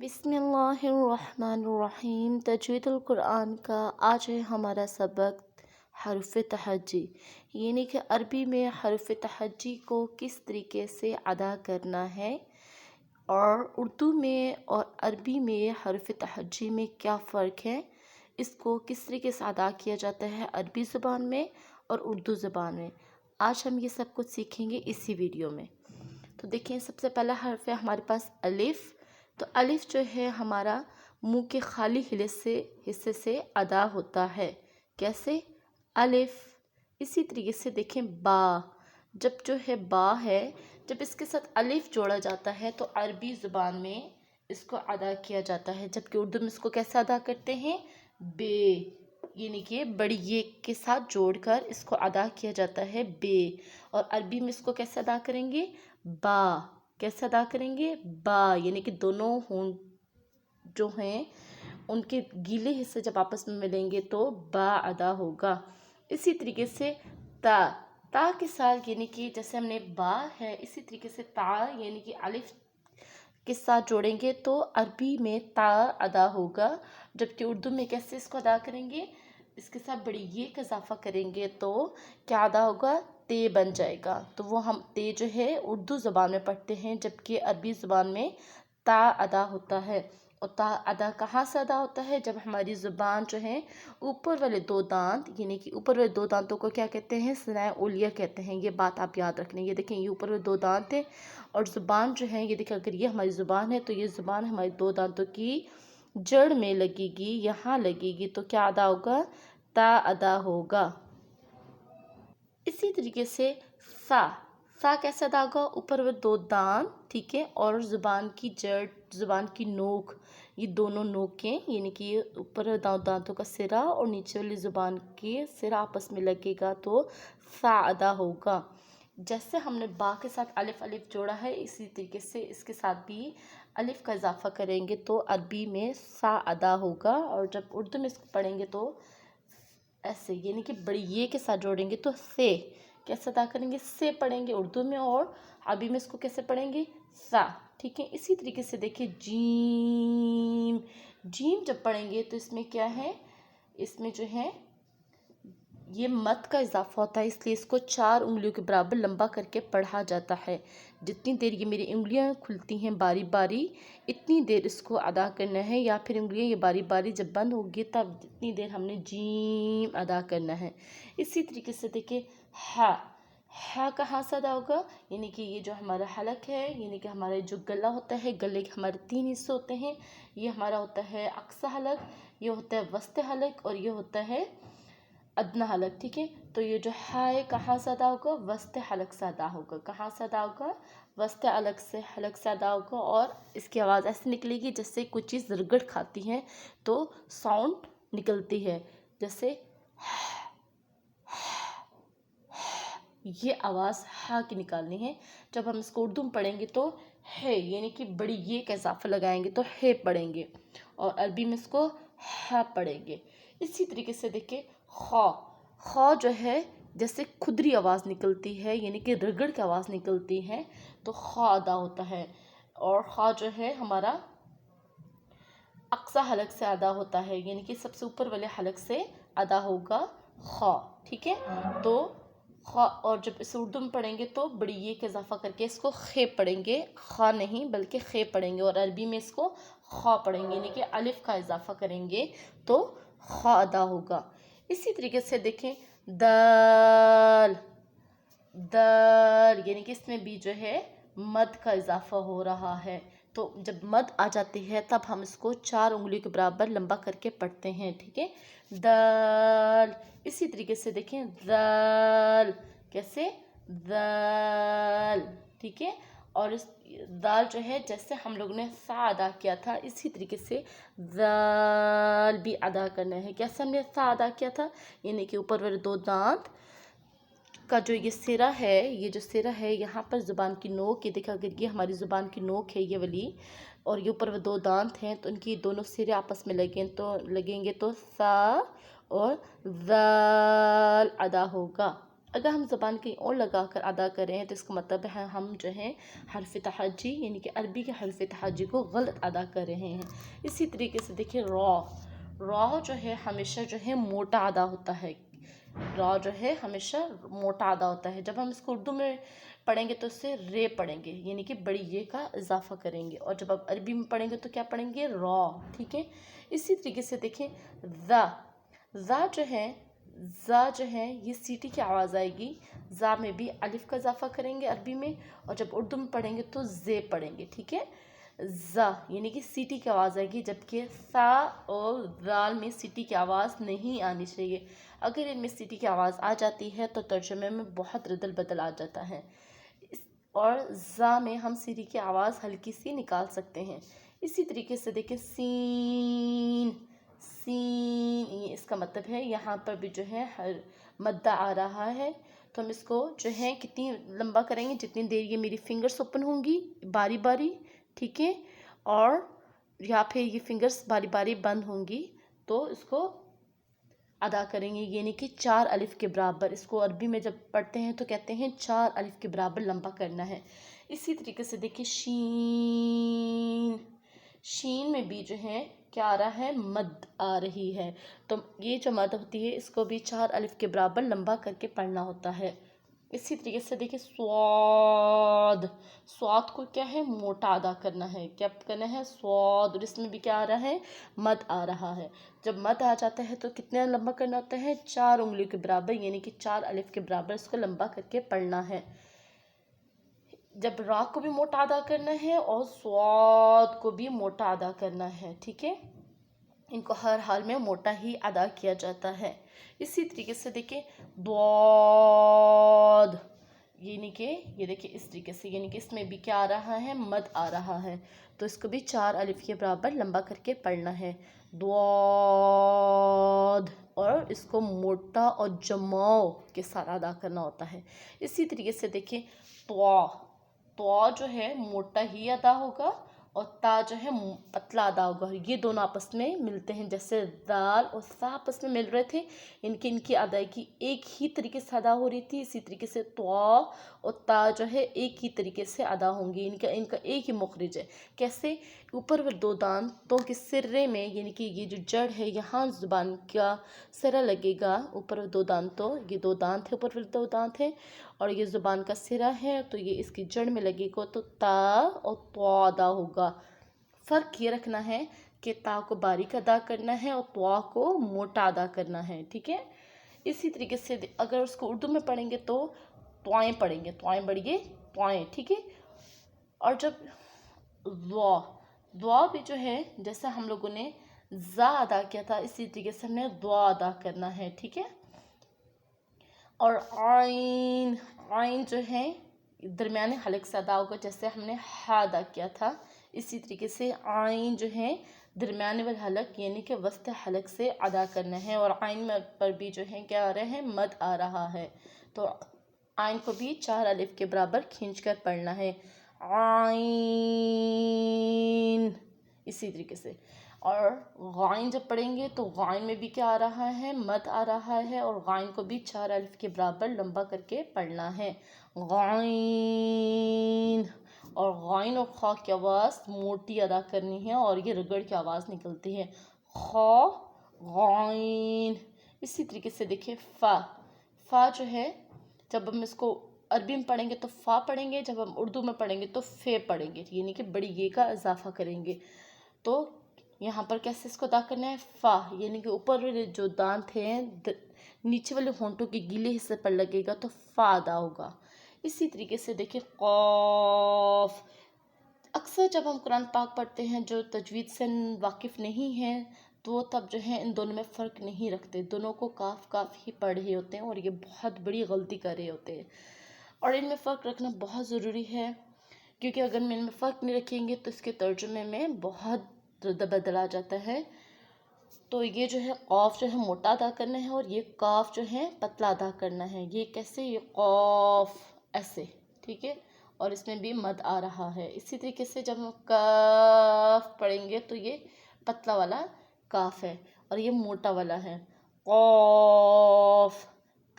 بسم اللہ الرحمن الرحیم۔ تجوید القرآن کا آج ہے ہمارا سبق حرف تہجی، یعنی کہ عربی میں حرف تہجی کو کس طریقے سے ادا کرنا ہے، اور اردو میں اور عربی میں حرف تہجی میں کیا فرق ہے، اس کو کس طریقے سے ادا کیا جاتا ہے عربی زبان میں اور اردو زبان میں۔ آج ہم یہ سب کچھ سیکھیں گے اسی ویڈیو میں۔ تو دیکھیں، سب سے پہلا حرف ہے ہمارے پاس الف۔ تو الف جو ہے ہمارا منہ کے خالی حصے سے ادا ہوتا ہے۔ کیسے؟ الف۔ اسی طریقے سے دیکھیں با، جب جو ہے با ہے، جب اس کے ساتھ الف جوڑا جاتا ہے تو عربی زبان میں اس کو ادا کیا جاتا ہے، جبکہ اردو میں اس کو کیسے ادا کرتے ہیں؟ بے، یعنی کہ بڑی یہ کے ساتھ جوڑ کر اس کو ادا کیا جاتا ہے بے۔ اور عربی میں اس کو کیسے ادا کریں گے؟ با۔ کیسے ادا کریں گے؟ با، یعنی کہ دونوں ہونٹ جو ہیں ان کے گیلے حصے جب آپس میں ملیں گے تو با ادا ہوگا۔ اسی طریقے سے تا، تا کے ساتھ یعنی کہ جیسے ہم نے با ہے، اسی طریقے سے تا یعنی کہ الف کے ساتھ جوڑیں گے تو عربی میں تا ادا ہوگا، جبکہ اردو میں کیسے اس کو ادا کریں گے؟ اس کے ساتھ بڑی یہ کا اضافہ کریں گے تو کیا ادا ہوگا؟ تے بن جائے گا۔ تو وہ ہم تے جو ہے اردو زبان میں پڑھتے ہیں، جبکہ عربی زبان میں تا ادا ہوتا ہے۔ اور تا ادا کہاں سے ادا ہوتا ہے؟ جب ہماری زبان جو ہے اوپر والے دو دانت، یعنی کہ اوپر والے دو دانتوں کو کیا کہتے ہیں؟ ثنائے علیہ کہتے ہیں۔ یہ بات آپ یاد رکھیں۔ یہ دیکھیں، یہ اوپر والے دو دانت ہیں اور زبان جو ہے، یہ دیکھیں اگر یہ ہماری زبان ہے تو یہ زبان ہماری دو دانتوں کی جڑ میں لگے گی، یہاں لگے گی، تو کیا ادا ہوگا؟ تا ادا ہوگا۔ اسی طریقے سے سا، سا کیسے ادا ہوگا؟ اوپر والے دو دانت، ٹھیک ہے، اور زبان کی جڑ، زبان کی نوک، یہ دونوں نوکیں، یعنی کہ یہ اوپر دانتوں کا سرا اور نیچے والی زبان کے سرا آپس میں لگے گا تو سا ادا ہوگا۔ جیسے ہم نے با کے ساتھ الف الف جوڑا ہے، اسی طریقے سے اس کے ساتھ بھی الف کا اضافہ کریں گے تو عربی میں سا ادا ہوگا، اور جب اردو میں اس کو پڑھیں گے تو ایسے، یعنی کہ بڑی یہ کے ساتھ جوڑیں گے تو سے۔ کیسے ادا کریں گے؟ سے پڑھیں گے اردو میں، اور عربی میں اس کو کیسے پڑھیں گے؟ سا، ٹھیک ہے۔ اسی طریقے سے دیکھیں جیم، جیم جب پڑھیں گے تو اس میں کیا ہے؟ اس میں جو ہے یہ مد کا اضافہ ہوتا ہے، اس لیے اس کو 4 انگلیوں کے برابر لمبا کر کے پڑھا جاتا ہے۔ جتنی دیر یہ میری انگلیاں کھلتی ہیں باری باری، اتنی دیر اس کو ادا کرنا ہے، یا پھر انگلیاں یہ باری باری جب بند ہوگی تب اتنی دیر ہم نے جیم ادا کرنا ہے۔ اسی طریقے سے دیکھیں ہا، ہا کہاں سے ادا ہوگا؟ یعنی کہ یہ جو ہمارا حلق ہے، یعنی کہ ہمارا جو گلا ہوتا ہے، گلے کے ہمارے 3 حصے ہوتے ہیں، یہ ہمارا ہوتا ہے اقصی حلق، یہ ہوتا ہے وسط حلق، اور یہ ہوتا ہے ادنی حلق، ٹھیک ہے۔ تو یہ جو ہا ہے کہاں سے ادا ہوگا؟ وسط حلق سے ادا ہوگا۔ کہاں سے ادا ہوگا؟ وسط حلق سے ادا ہوگا، اور اس کی آواز ایسے نکلے گی جیسے کوئی چیز رگڑ کھاتی ہے تو ساؤنڈ نکلتی ہے، جیسے یہ آواز ہا کی نکالنی ہے۔ جب ہم اس کو اردو میں پڑھیں گے تو ہے، یعنی کہ بڑی یہ کا اضافہ لگائیں گے تو ہے پڑھیں گے، اور عربی میں اس کو ہا پڑھیں گے۔ اسی طریقے سے دیکھیں خا، خا جو ہے جیسے کھدری آواز نکلتی ہے، یعنی کہ رگڑ کی آواز نکلتی ہے تو خا ادا ہوتا ہے، اور خا جو ہے ہمارا اقصی حلق سے ادا ہوتا ہے، یعنی کہ سب سے اوپر والے حلق سے ادا ہوگا خا، ٹھیک ہے۔ تو خا، اور جب اسے اردو میں پڑھیں گے تو بڑی یہ کا اضافہ کر کے اس کو خے پڑھیں گے، خا نہیں بلکہ خے پڑھیں گے، اور عربی میں اس کو خا پڑھیں گے، یعنی کہ الف کا اضافہ کریں گے تو خا ادا ہوگا۔ اسی طریقے سے دیکھیں دال، دال، یعنی کہ اس میں بھی جو ہے مد کا اضافہ ہو رہا ہے، تو جب مد آ جاتی ہے تب ہم اس کو 4 انگلیوں کے برابر لمبا کر کے پڑھتے ہیں، ٹھیک ہے۔ دال۔ اسی طریقے سے دیکھیں دال، کیسے؟ دال، ٹھیک ہے۔ اور اس دال جو ہے جیسے ہم لوگوں نے سا ادا کیا تھا، اسی طریقے سے دال بھی ادا کرنا ہے۔ کیسے ہم نے سا ادا کیا تھا؟ یعنی کہ اوپر والے 2 دانت کا جو یہ سرا ہے، یہ جو سرا ہے یہاں پر زبان کی نوک، یہ دیکھا اگر یہ ہماری زبان کی نوک ہے یہ والی، اور یہ اوپر وہ 2 دانت ہیں تو ان کی دونوں سرے آپس میں لگیں گے تو سا اور ذال ادا ہوگا۔ اگر ہم زبان کہیں اور لگا کر ادا کریں تو اس کا مطلب ہے ہم جو ہے حرف تحجی یعنی کہ عربی کے حرف تحجی کو غلط ادا کر رہے ہیں۔ اسی طریقے سے دیکھیں را جو ہے ہمیشہ جو ہے موٹا ادا ہوتا ہے، را جو ہے ہمیشہ موٹا ادا ہوتا ہے۔ جب ہم اس کو اردو میں پڑھیں گے تو اس سے رے پڑھیں گے، یعنی کہ بڑی یہ کا اضافہ کریں گے، اور جب آپ عربی میں پڑھیں گے تو کیا پڑھیں گے؟ را، ٹھیک ہے۔ اسی طریقے سے دیکھیں ذا جو ہے یہ سیٹی کی آواز آئے گی، ذا میں بھی الف کا اضافہ کریں گے عربی میں، اور جب اردو میں پڑھیں گے تو زے پڑھیں گے، ٹھیک ہے۔ ذا یعنی کہ سیٹی کی آواز آئے گی، جبکہ ثا اور ذال میں سیٹی کی آواز نہیں آنی چاہیے۔ اگر ان میں سیٹی کی آواز آ جاتی ہے تو ترجمے میں بہت ردل بدل آ جاتا ہے، اور ذا میں ہم سیٹی کی آواز ہلکی سی نکال سکتے ہیں۔ اسی طریقے سے دیکھیں سین، یہ اس کا مطلب ہے یہاں پر بھی جو ہے مدہ آ رہا ہے، تو ہم اس کو جو ہے کتنی لمبا کریں گے، جتنی دیر یہ میری فنگرز اوپن ہوں گی باری باری، ٹھیک ہے، اور یا پھر یہ فنگرز باری باری بند ہوں گی تو اس کو ادا کریں گے، یعنی کہ 4 الف کے برابر۔ اس کو عربی میں جب پڑھتے ہیں تو کہتے ہیں 4 الف کے برابر لمبا کرنا ہے۔ اسی طریقے سے دیکھیں شین میں بھی جو ہے کیا آ رہا ہے؟ مد آ رہی ہے، تو یہ جو مد ہوتی ہے اس کو بھی 4 الف کے برابر لمبا کر کے پڑھنا ہوتا ہے۔ اسی طریقے سے دیکھیں سواد کو کیا ہے؟ موٹا ادا کرنا ہے، کیا کرنا ہے؟ سواد، اور اس میں بھی کیا آ رہا ہے؟ مد آ رہا ہے۔ جب مد آ جاتا ہے تو کتنا لمبا کرنا ہوتا ہے؟ 4 انگلیوں کے برابر، یعنی کہ 4 الف کے برابر اس کو لمبا کر کے پڑھنا ہے۔ جب را کو بھی موٹا ادا کرنا ہے اور سواد کو بھی موٹا ادا کرنا ہے، ٹھیک ہے، ان کو ہر حال میں موٹا ہی ادا کیا جاتا ہے۔ اسی طریقے سے دیکھیں ضاد، یعنی کہ یہ دیکھیں اس طریقے سے، یعنی کہ اس میں بھی کیا آ رہا ہے؟ مد آ رہا ہے، تو اس کو بھی 4 الف کے برابر لمبا کر کے پڑھنا ہے، ضاد، اور اس کو موٹا اور جماؤ کے ساتھ ادا کرنا ہوتا ہے۔ اسی طریقے سے دیکھیں تو جو ہے موٹا ہی ادا ہوگا، اور تا جو ہے پتلا ادا ہوگا، یہ دونوں آپس میں ملتے ہیں، جیسے دال اور سا آپس میں مل رہے تھے، ان کی ادائیگی ایک ہی طریقے سے ادا ہو رہی تھی، اسی طریقے سے تو اور تا جو ہے ایک ہی طریقے سے ادا ہوں گی، ان کا ایک ہی مخرج ہے۔ کیسے؟ اوپر والے 2 دانتوں کے سرے میں، یعنی کہ یہ جو جڑ ہے یہاں زبان کا سرا لگے گا، اوپر والے 2 دانتوں، یہ 2 دانت ہے، اوپر والے 2 دانت ہیں، اور یہ زبان کا سرا ہے، تو یہ اس کی جڑ میں لگے گا تو تا اور تو ادا ہوگا۔ فرق یہ رکھنا ہے کہ تا کو باریک ادا کرنا ہے اور تو کو موٹا ادا کرنا ہے، ٹھیک ہے۔ اسی طریقے سے اگر اس کو اردو میں پڑھیں گے تو توائیں پڑھیں گے، توائیں بڑھیے توائیں، ٹھیک ہے۔ اور جب دعا بھی جو ہے جیسے ہم لوگوں نے زا ادا کیا تھا، اسی طریقے سے ہم نے دعا ادا کرنا ہے، ٹھیک ہے۔ اور عین جو ہے درمیانے حلق سے ادا ہوگا، جیسے ہم نے ہا ادا کیا تھا، اسی طریقے سے عین جو ہے درمیانے والے حلق یعنی کہ وسط حلق سے ادا کرنا ہے، اور عین پر بھی جو ہے کیا آ رہا ہے؟ مد آ رہا ہے، تو عین کو بھی 4 الف کے برابر کھینچ کر پڑھنا ہے، عین، اسی طریقے سے۔ اور غائن جب پڑھیں گے تو غائن میں بھی کیا آ رہا ہے؟ مد آ رہا ہے، اور غائن کو بھی 4 الف کے برابر لمبا کر کے پڑھنا ہے، غائن، اور غائن اور خا کی آواز موٹی ادا کرنی ہے، اور یہ رگڑ کی آواز نکلتی ہے، خا، غائن۔ اسی طریقے سے دیکھیں فا جو ہے جب ہم اس کو عربی میں پڑھیں گے تو فا پڑھیں گے، جب ہم اردو میں پڑھیں گے تو فے پڑھیں گے، یعنی کہ بڑی یہ کا اضافہ کریں گے، تو یہاں پر کیسے اس کو ادا کرنا ہے؟ فا، یعنی کہ اوپر والے جو دانت ہیں نیچے والے ہونٹوں کے گیلے حصے پر لگے گا تو فا ادا ہوگا۔ اسی طریقے سے دیکھیں قاف، اکثر جب ہم قرآن پاک پڑھتے ہیں جو تجوید سے واقف نہیں ہیں تو تب جو ہے ان دونوں میں فرق نہیں رکھتے، دونوں کو کاف ہی پڑھ رہے ہوتے ہیں، اور یہ بہت بڑی غلطی کر رہے ہوتے ہیں، اور ان میں فرق رکھنا بہت ضروری ہے، کیونکہ اگر ان میں فرق نہیں رکھیں گے تو اس کے ترجمے میں بہت رد بدل آ جاتا ہے۔ تو یہ جو ہے قاف جو ہے موٹا ادا کرنا ہے، اور یہ کاف جو ہے پتلا ادا کرنا ہے، یہ کیسے؟ یہ قاف ایسے، ٹھیک ہے، اور اس میں بھی مد آ رہا ہے۔ اسی طریقے سے جب ہم کاف پڑھیں گے تو یہ پتلا والا کاف ہے، اور یہ موٹا والا ہے، قاف